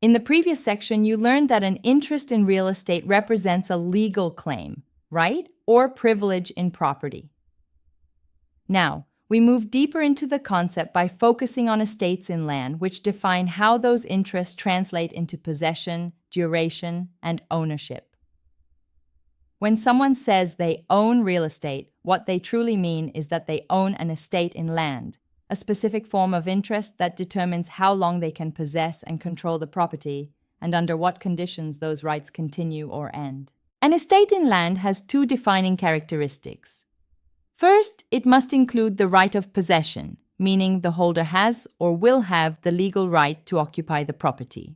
In the previous section, you learned that an interest in real estate represents a legal claim, right, or privilege in property. Now, we move deeper into the concept by focusing on estates in land, which define how those interests translate into possession, duration, and ownership. When someone says they own real estate, what they truly mean is that they own an estate in land, a specific form of interest that determines how long they can possess and control the property, and under what conditions those rights continue or end. An estate in land has two defining characteristics. First, it must include the right of possession, meaning the holder has or will have the legal right to occupy the property.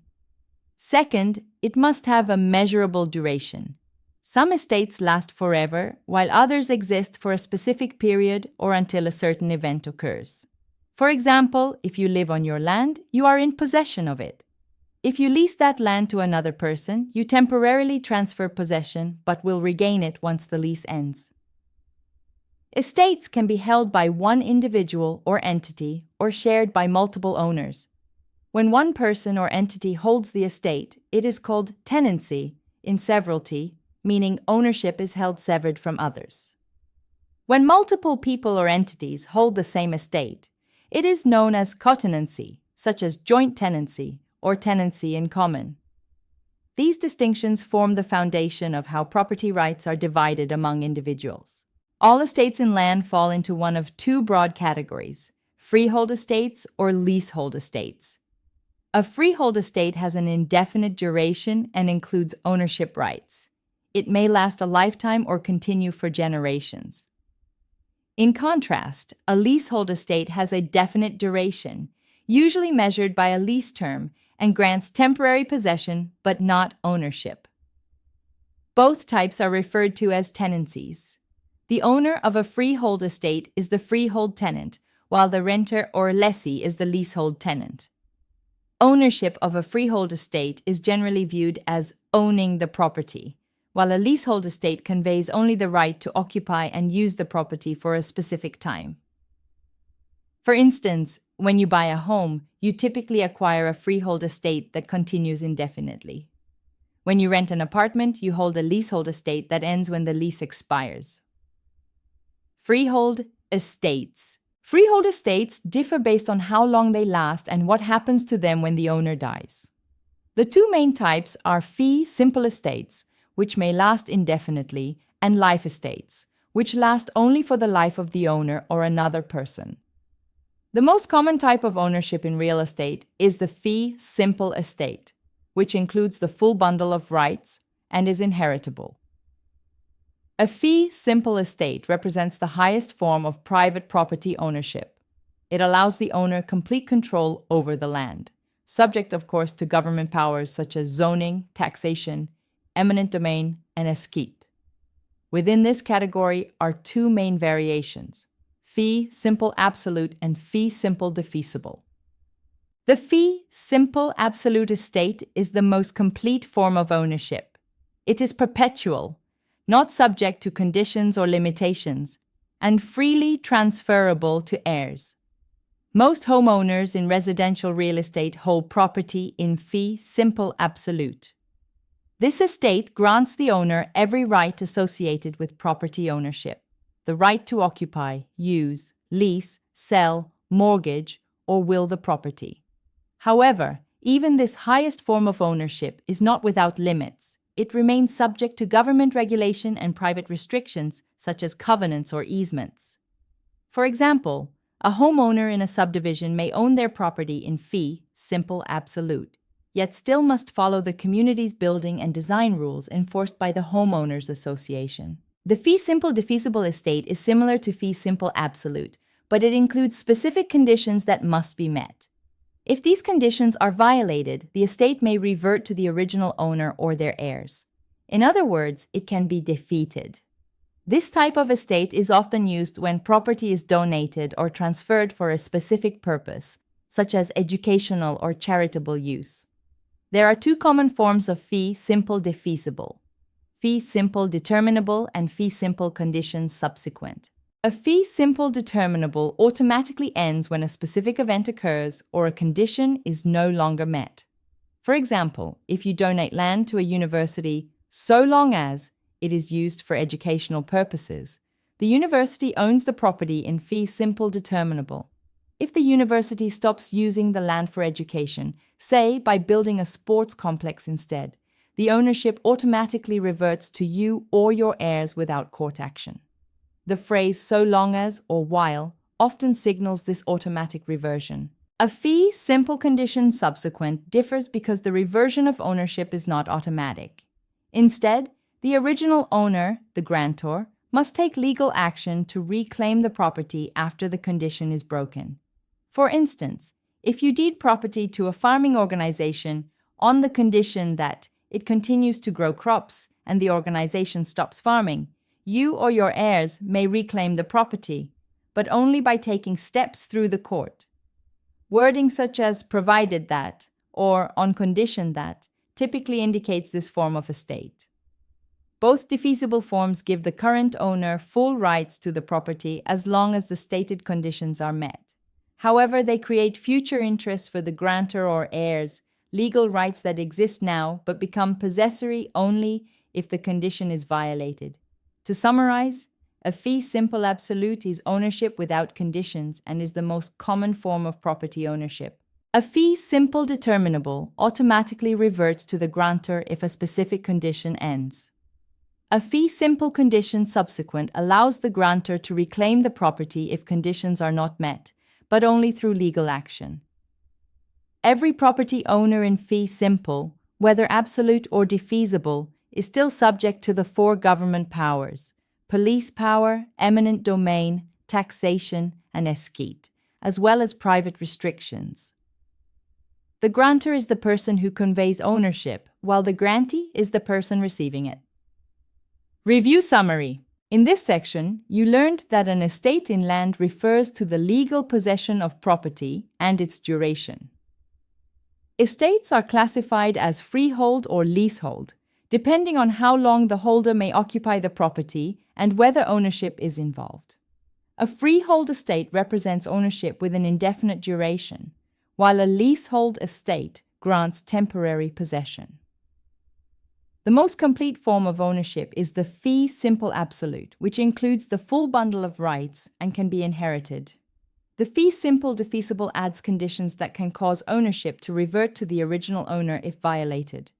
Second, it must have a measurable duration. Some estates last forever, while others exist for a specific period or until a certain event occurs. For example, if you live on your land, you are in possession of it. If you lease that land to another person, you temporarily transfer possession but will regain it once the lease ends. Estates can be held by one individual or entity or shared by multiple owners. When one person or entity holds the estate, it is called tenancy in severalty, meaning ownership is held severed from others. When multiple people or entities hold the same estate, it is known as cotenancy, such as joint tenancy or tenancy in common. These distinctions form the foundation of how property rights are divided among individuals. All estates in land fall into one of two broad categories: freehold estates or leasehold estates. A freehold estate has an indefinite duration and includes ownership rights. It may last a lifetime or continue for generations. In contrast, a leasehold estate has a definite duration, usually measured by a lease term, and grants temporary possession but not ownership. Both types are referred to as tenancies. The owner of a freehold estate is the freehold tenant, while the renter or lessee is the leasehold tenant. Ownership of a freehold estate is generally viewed as owning the property, while a leasehold estate conveys only the right to occupy and use the property for a specific time. For instance, when you buy a home, you typically acquire a freehold estate that continues indefinitely. When you rent an apartment, you hold a leasehold estate that ends when the lease expires. Freehold estates. Freehold estates differ based on how long they last and what happens to them when the owner dies. The two main types are fee simple estates, which may last indefinitely, and life estates, which last only for the life of the owner or another person. The most common type of ownership in real estate is the fee simple estate, which includes the full bundle of rights and is inheritable. A fee simple estate represents the highest form of private property ownership. It allows the owner complete control over the land, subject, of course, to government powers such as zoning, taxation, eminent domain, and escheat. Within this category are two main variations: fee simple absolute and fee simple defeasible. The fee simple absolute estate is the most complete form of ownership. It is perpetual, not subject to conditions or limitations, and freely transferable to heirs. Most homeowners in residential real estate hold property in fee simple absolute. This estate grants the owner every right associated with property ownership: the right to occupy, use, lease, sell, mortgage, or will the property. However, even this highest form of ownership is not without limits. It remains subject to government regulation and private restrictions, such as covenants or easements. For example, a homeowner in a subdivision may own their property in fee simple absolute, yet still must follow the community's building and design rules enforced by the Homeowners Association. The fee simple defeasible estate is similar to fee simple absolute, but it includes specific conditions that must be met. If these conditions are violated, the estate may revert to the original owner or their heirs. In other words, it can be defeated. This type of estate is often used when property is donated or transferred for a specific purpose, such as educational or charitable use. There are two common forms of fee simple defeasible: fee simple determinable and fee simple conditions subsequent. A fee simple determinable automatically ends when a specific event occurs or a condition is no longer met. For example, if you donate land to a university, so long as it is used for educational purposes, the university owns the property in fee simple determinable. If the university stops using the land for education, say by building a sports complex instead, the ownership automatically reverts to you or your heirs without court action. The phrase so long as or while often signals this automatic reversion. A fee simple condition subsequent differs because the reversion of ownership is not automatic. Instead, the original owner, the grantor, must take legal action to reclaim the property after the condition is broken. For instance, if you deed property to a farming organization on the condition that it continues to grow crops and the organization stops farming, you or your heirs may reclaim the property, but only by taking steps through the court. Wording such as provided that or on condition that typically indicates this form of estate. Both defeasible forms give the current owner full rights to the property as long as the stated conditions are met. However, they create future interests for the grantor or heirs, legal rights that exist now but become possessory only if the condition is violated. To summarize, a fee simple absolute is ownership without conditions and is the most common form of property ownership. A fee simple determinable automatically reverts to the grantor if a specific condition ends. A fee simple condition subsequent allows the grantor to reclaim the property if conditions are not met, but only through legal action. Every property owner in fee simple, whether absolute or defeasible, is still subject to the four government powers: police power, eminent domain, taxation, and escheat, as well as private restrictions. The grantor is the person who conveys ownership, while the grantee is the person receiving it. Review summary. In this section, you learned that an estate in land refers to the legal possession of property and its duration. Estates are classified as freehold or leasehold, depending on how long the holder may occupy the property and whether ownership is involved. A freehold estate represents ownership with an indefinite duration, while a leasehold estate grants temporary possession. The most complete form of ownership is the fee simple absolute, which includes the full bundle of rights and can be inherited. The fee simple defeasible adds conditions that can cause ownership to revert to the original owner if violated.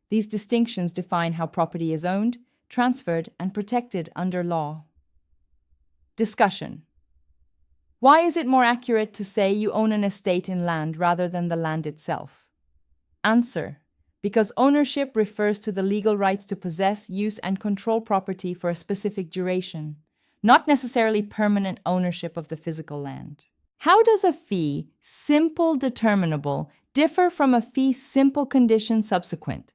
These distinctions define how property is owned, transferred, and protected under law. Discussion. Why is it more accurate to say you own an estate in land rather than the land itself? Answer. Because ownership refers to the legal rights to possess, use, and control property for a specific duration, not necessarily permanent ownership of the physical land. How does a fee simple determinable differ from a fee simple condition subsequent?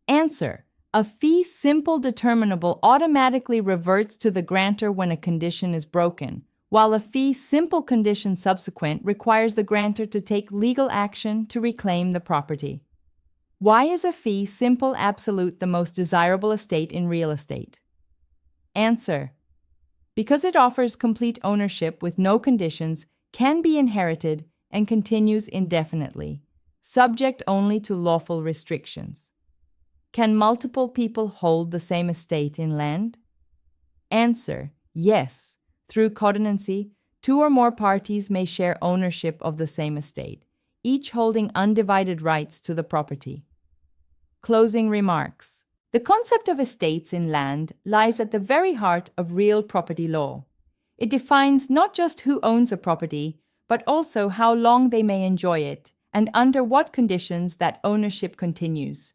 Answer. A fee simple determinable automatically reverts to the grantor when a condition is broken, while a fee simple condition subsequent requires the grantor to take legal action to reclaim the property. Why is a fee simple absolute the most desirable estate in real estate? Answer. Because it offers complete ownership with no conditions, can be inherited, and continues indefinitely, subject only to lawful restrictions. Can multiple people hold the same estate in land? Answer. Yes. Through covenancy, two or more parties may share ownership of the same estate, each holding undivided rights to the property. Closing remarks. The concept of estates in land lies at the very heart of real property law. It defines not just who owns a property, but also how long they may enjoy it and under what conditions that ownership continues.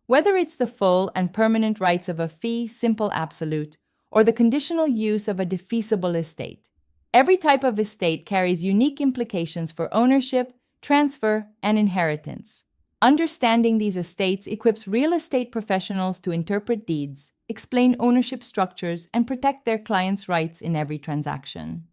Whether it's the full and permanent rights of a fee simple absolute or the conditional use of a defeasible estate, every type of estate carries unique implications for ownership, transfer, and inheritance. Understanding these estates equips real estate professionals to interpret deeds, explain ownership structures, and protect their clients' rights in every transaction.